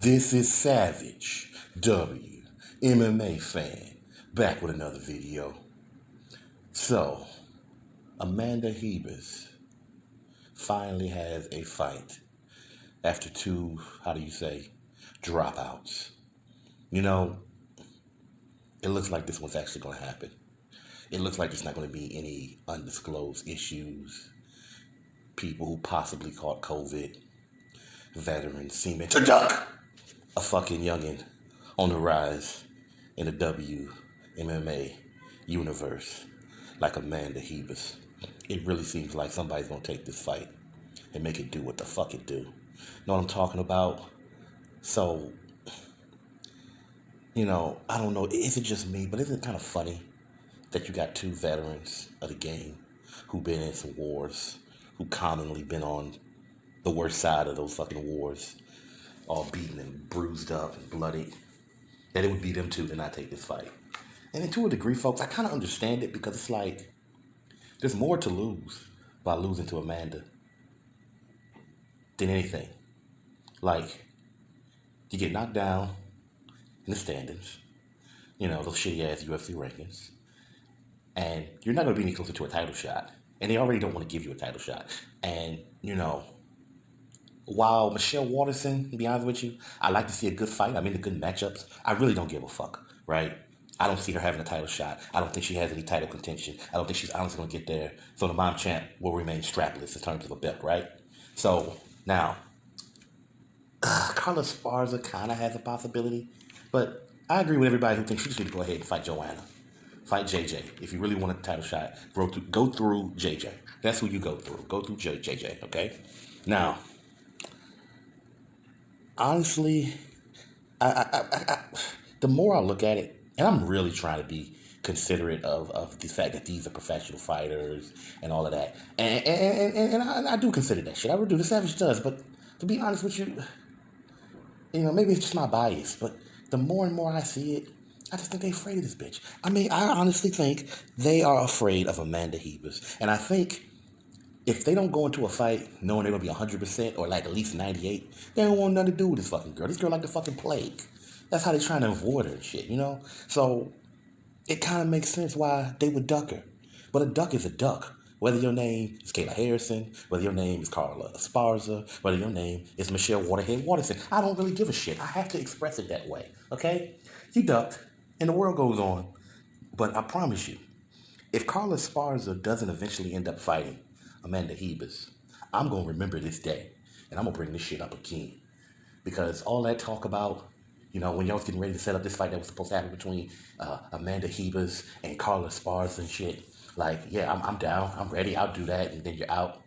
This is Savage W, MMA fan, back with another video. So, Amanda Hebus finally has a fight after two, dropouts. You know, it looks like this one's actually going to happen. It looks like there's not going to be any undisclosed issues, people who possibly caught COVID, veterans seeming to duck a fucking youngin' on the rise in the WMMA universe like Amanda Hebus. It really seems like somebody's gonna take this fight and make it do what the fuck it do. Know what I'm talking about? So, I don't know, is it just me, but isn't it kind of funny that you got two veterans of the game who've been in some wars, who commonly been on the worst side of those fucking wars, all beaten and bruised up and bloodied, that it would be them two to not take this fight. And then to a degree, folks, I kind of understand it because it's like, there's more to lose by losing to Amanda than anything. Like, you get knocked down in the standings, those shitty ass UFC rankings, and you're not going to be any closer to a title shot. And they already don't want to give you a title shot. And, while Michelle Waterson, to be honest with you, I like to see a good fight. I'm into good matchups. I really don't give a fuck, right? I don't see her having a title shot. I don't think she has any title contention. I don't think she's honestly going to get there. So the mom champ will remain strapless in terms of a belt, right? So now, Carla Esparza kind of has a possibility. But I agree with everybody who thinks she should go ahead and fight Joanna. Fight JJ. If you really want a title shot, go through JJ. That's who you go through. Go through JJ, okay? Now, honestly, the more I look at it, and I'm really trying to be considerate of the fact that these are professional fighters and all of that, and I do consider that shit. I really do. The Savage does, but to be honest with you, maybe it's just my bias, but the more and more I see it, I just think they're afraid of this bitch. I mean, I honestly think they are afraid of Amanda Hebus, and I think if they don't go into a fight knowing they're going to be 100% or like at least 98, they don't want nothing to do with this fucking girl. This girl like the fucking plague. That's how they're trying to avoid her and shit, So it kind of makes sense why they would duck her. But a duck is a duck. Whether your name is Kayla Harrison, whether your name is Carla Esparza, whether your name is Michelle Waterhead Waterson, I don't really give a shit. I have to express it that way, okay? You ducked, and the world goes on. But I promise you, if Carla Esparza doesn't eventually end up fighting Amanda Hebus, I'm going to remember this day, and I'm going to bring this shit up again. Because all that talk about, when y'all was getting ready to set up this fight that was supposed to happen between Amanda Hebus and Carla Esparza and shit, like, yeah, I'm down, I'm ready, I'll do that, and then you're out.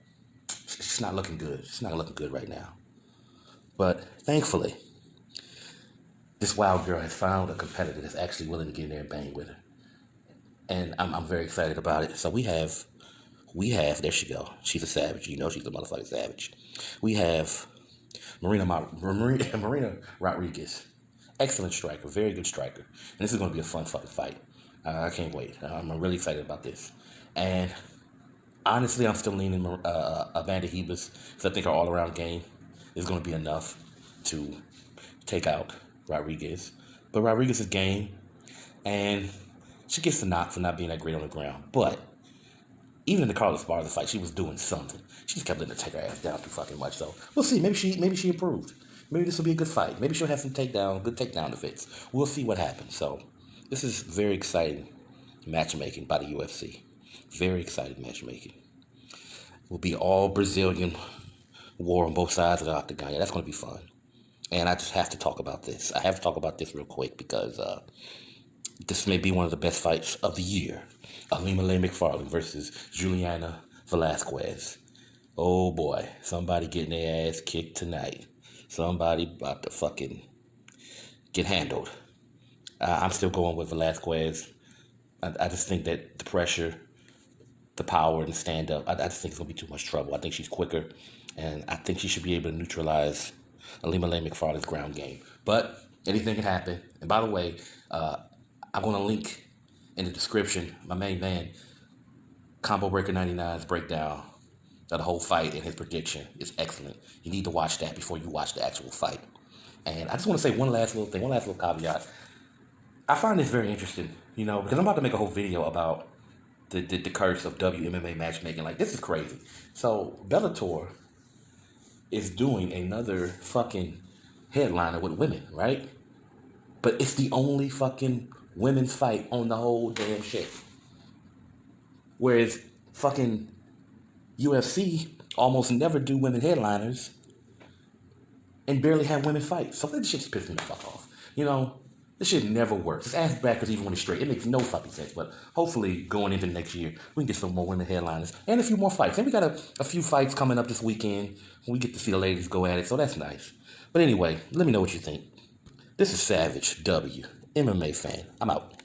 It's not looking good. It's not looking good right now. But thankfully, this wild girl has found a competitor that's actually willing to get in there and bang with her. And I'm very excited about it. So we have, there she go. She's a savage. She's a motherfucking savage. We have Marina Rodriguez. Excellent striker. Very good striker. And this is going to be a fun fucking fight. I can't wait. I'm really excited about this. And honestly, I'm still leaning Amanda Hebus because I think her all-around game is going to be enough to take out Rodriguez. But Rodriguez's game, and she gets the knock for not being that great on the ground. But even in the Carla Esparza fight, she was doing something. She just kept letting her take her ass down too fucking much. So we'll see. Maybe she improved. Maybe this will be a good fight. Maybe she'll have some good takedown defense. We'll see what happens. So this is very exciting matchmaking by the UFC. Very exciting matchmaking. Will be all Brazilian war on both sides of the octagon. Yeah, that's going to be fun. And I just have to talk about this. I have to talk about this real quick because this may be one of the best fights of the year. Illima-Lei McFarlane versus Juliana Velazquez. Oh boy, somebody getting their ass kicked tonight. Somebody about to fucking get handled. I'm still going with Velazquez. I just think that the pressure, the power, and the stand-up, I just think it's going to be too much trouble. I think she's quicker, and I think she should be able to neutralize Illima-Lei McFarlane's ground game. But anything can happen. And by the way, I'm going to link in the description my main man, Combo Breaker 99's breakdown of the whole fight and his prediction is excellent. You need to watch that before you watch the actual fight. And I just want to say one last little thing, one last little caveat. I find this very interesting, you know, because I'm about to make a whole video about the curse of WMMA matchmaking. Like, this is crazy. So Bellator is doing another fucking headliner with women, right? But it's the only fucking women's fight on the whole damn shit. Whereas fucking UFC almost never do women headliners and barely have women fight. So this shit just pissed me the fuck off. You know, this shit never works. It's ass backwards even when it's straight. It makes no fucking sense. But hopefully going into next year, we can get some more women headliners and a few more fights. And we got a few fights coming up this weekend. We get to see the ladies go at it, so that's nice. But anyway, let me know what you think. This is Savage W, MMA fan. I'm out.